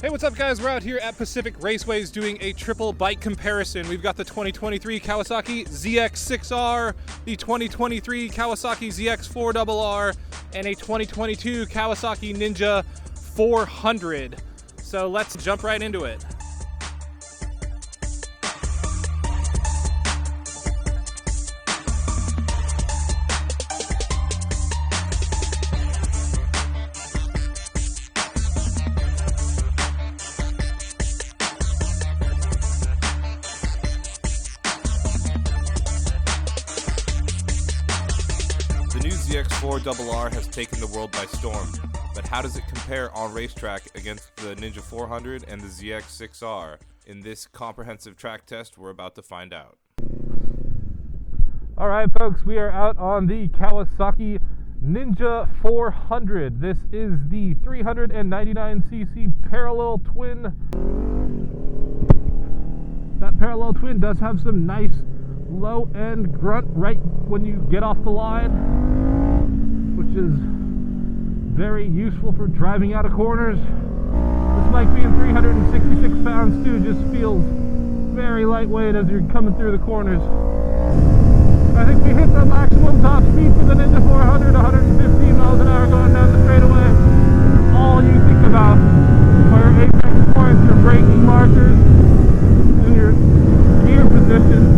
Hey, what's up guys? We're out here at Pacific Raceways doing a triple bike comparison. We've got the 2023 Kawasaki ZX-6R, the 2023 Kawasaki ZX-4RR, and a 2022 Kawasaki Ninja 400. So let's jump right into it. The new ZX-4RR has taken the world by storm, but how does it compare on racetrack against the Ninja 400 and the ZX-6R? In this comprehensive track test, we're about to find out. Alright folks, we are out on the Kawasaki Ninja 400. This is the 399cc parallel twin. That parallel twin does have some nice low-end grunt right when you get off the line, which is very useful for driving out of corners. This bike being 366 pounds too just feels very lightweight as you're coming through the corners. I think we hit the maximum top speed for the Ninja 400, 115 miles an hour going down the straightaway. All you think about are your apex points, your braking markers, and your gear position.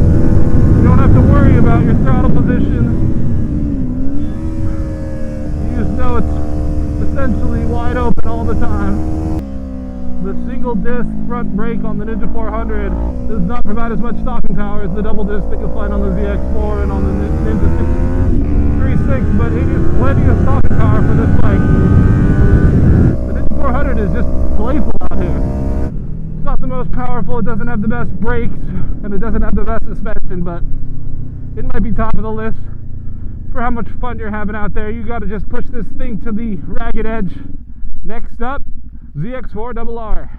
You don't have to worry about your throttle position. You just know it's essentially wide open all the time. The single disc front brake on the Ninja 400 does not provide as much stopping power as the double disc that you'll find on the ZX4 and on the Ninja 636, but it is plenty of stopping power for this bike. The Ninja 400 is just playful out here. It's not the most powerful, it doesn't have the best brakes, and it doesn't have the best suspension, but it might be top of the list for how much fun you're having out there. You got to just push this thing to the ragged edge. Next up, ZX-4RR.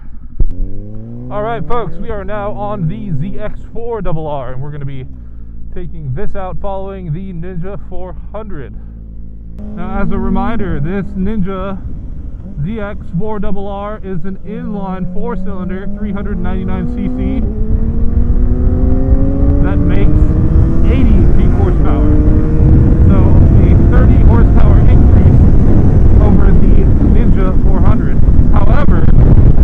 Alright folks, we are now on the ZX-4RR, and we're going to be taking this out following the Ninja 400. Now as a reminder, this Ninja ZX-4RR is an inline 4-cylinder 399cc that makes 80 peak horsepower. So a 30 horsepower increase over the Ninja 400. However,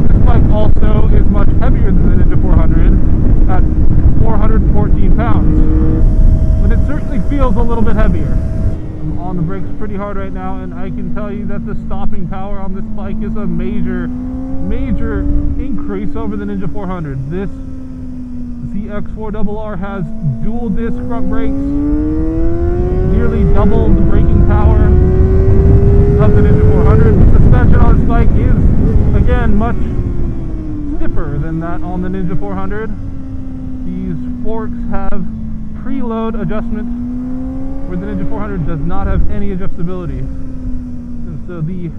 this bike also is much heavier than the Ninja 400 at 414 pounds. But it certainly feels a little bit heavier. I'm on the brakes pretty hard right now, and I can tell you that the stopping power on this bike is a major increase over the Ninja 400. This ZX-4RR has dual disc front brakes, nearly double the braking power of the Ninja 400. The suspension on this bike is, again, much stiffer than that on the Ninja 400. These forks have preload adjustment, where the Ninja 400 does not have any adjustability. And so the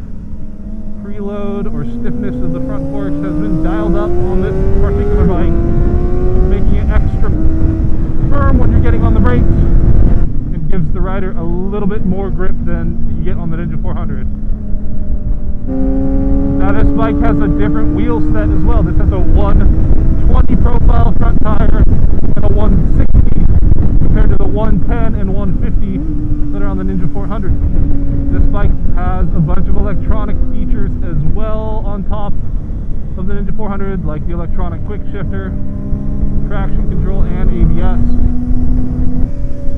preload or stiffness of the front forks has been dialed up on this particular bike, making it extra firm when you're getting on the brakes. It gives the rider a little bit more grip than you get on the Ninja 400. Now this bike has a different wheel set as well. This has a 120 profile front tire and a 160 compared to the 110 and 150 that are on the Ninja 400. This bike has a bunch of electronic features as well on top of the Ninja 400, like the electronic quick shifter, traction control, and ABS.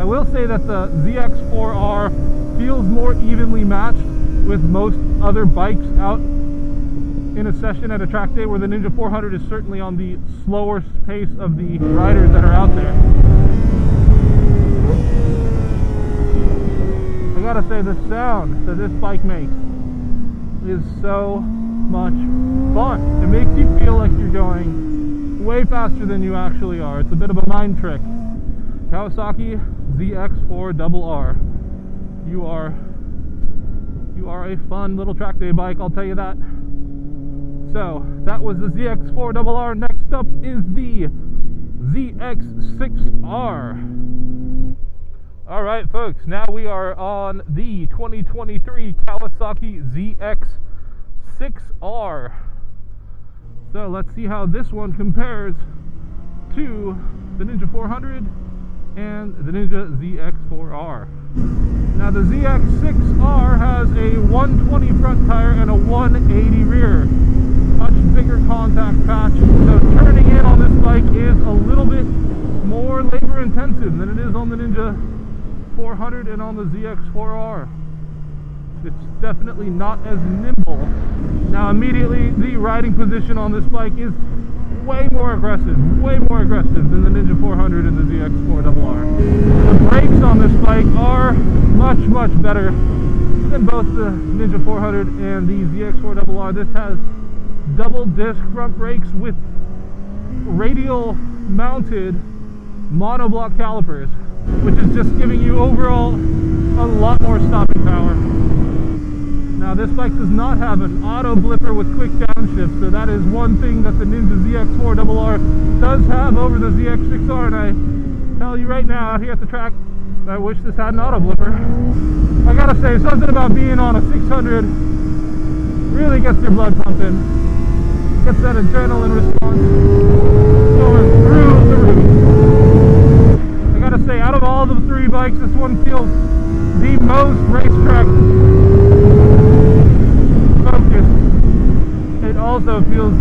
I will say that the ZX-4R feels more evenly matched with most other bikes out in a session at a track day, where the Ninja 400 is certainly on the slower pace of the riders that are out there. I gotta say, the sound that this bike makes is so much fun. It makes you feel like you're going way faster than you actually are. It's a bit of a mind trick. Kawasaki ZX-4RR. You are a fun little track day bike, I'll tell you that. So, that was the ZX-4RR. Next up is the ZX-6R. Alright folks, now we are on the 2023 Kawasaki ZX-6R. So let's see how this one compares to the Ninja 400 and the Ninja ZX-4R. Now the ZX-6R has a 120 front tire and a 180 rear. Much bigger contact patch, so turning in on this bike is a little bit more labor intensive than it is on the Ninja 400 and on the ZX-4R. It's definitely not as nimble. Now immediately the riding position on this bike is way more aggressive than the Ninja 400 and the ZX-4RR. The brakes on this bike are much better than both the Ninja 400 and the ZX-4RR. This has double disc front brakes with radial mounted monoblock calipers, which is just giving you overall a lot more stopping power. Now this bike does not have an auto blipper with quick downshift, so that is one thing that the Ninja ZX-4RR does have over the ZX-6R, and I tell you right now, out here at the track, I wish this had an auto blipper. I gotta say, something about being on a 600 really gets your blood pumping, gets that adrenaline response going through the roof. I gotta say, out of all the three bikes, this one feels the most racetrack focused. It also feels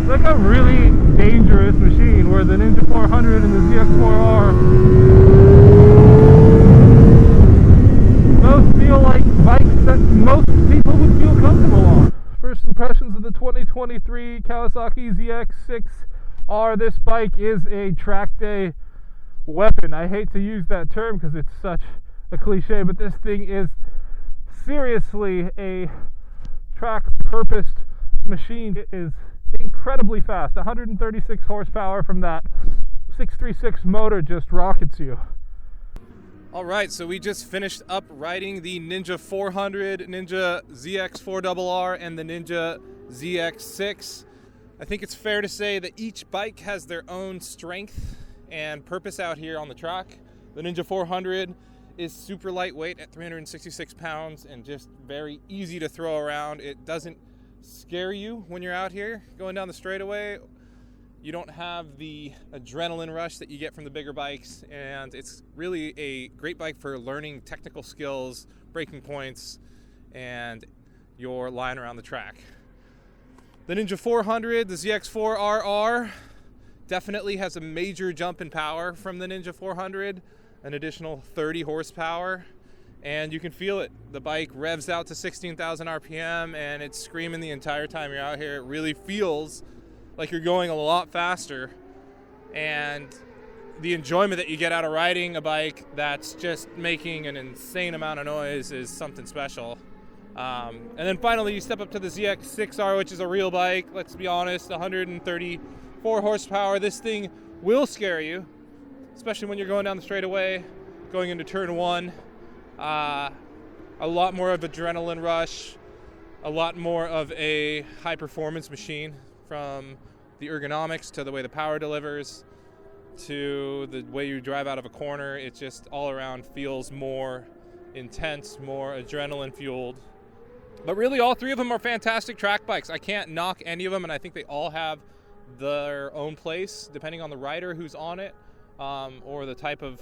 like a really dangerous machine, where the Ninja 400 and the ZX-4R both feel like bikes that most people would feel comfortable on. First impressions of the 2023 Kawasaki ZX-6R. This bike is a Trackday weapon. I hate to use that term because it's such a cliche, but this thing is seriously a track-purposed machine. It is incredibly fast. 136 horsepower from that 636 motor just rockets you. Alright, so we just finished up riding the Ninja 400, Ninja ZX-4RR, and the Ninja ZX-6. I think it's fair to say that each bike has their own strength and purpose out here on the track. The Ninja 400 is super lightweight at 366 pounds and just very easy to throw around. It doesn't scare you when you're out here going down the straightaway. You don't have the adrenaline rush that you get from the bigger bikes, and it's really a great bike for learning technical skills, braking points, and your line around the track. The Ninja 400, the ZX-4RR, definitely has a major jump in power from the Ninja 400, an additional 30 horsepower, and you can feel it. The bike revs out to 16,000 RPM, and it's screaming the entire time you're out here. It really feels like you're going a lot faster, and the enjoyment that you get out of riding a bike that's just making an insane amount of noise is something special. And then finally you step up to the ZX-6R, which is a real bike. Let's be honest, 134 horsepower. This thing will scare you, especially when you're going down the straightaway, going into turn one. A lot more of adrenaline rush, a lot more of a high performance machine, from the ergonomics to the way the power delivers to the way you drive out of a corner. It just all around feels more intense, more adrenaline fueled. But really all three of them are fantastic track bikes. I can't knock any of them, and I think they all have their own place depending on the rider who's on it, or the type of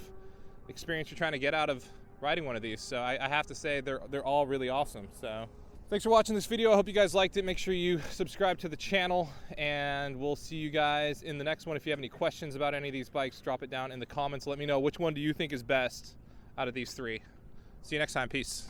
experience you're trying to get out of riding one of these. So I have to say they're all really awesome. So thanks for watching this video. I hope you guys liked it. Make sure you subscribe to the channel, and we'll see you guys in the next one. If you have any questions about any of these bikes, drop it down in the comments. Let me know, which one do you think is best out of these three. See you next time. Peace.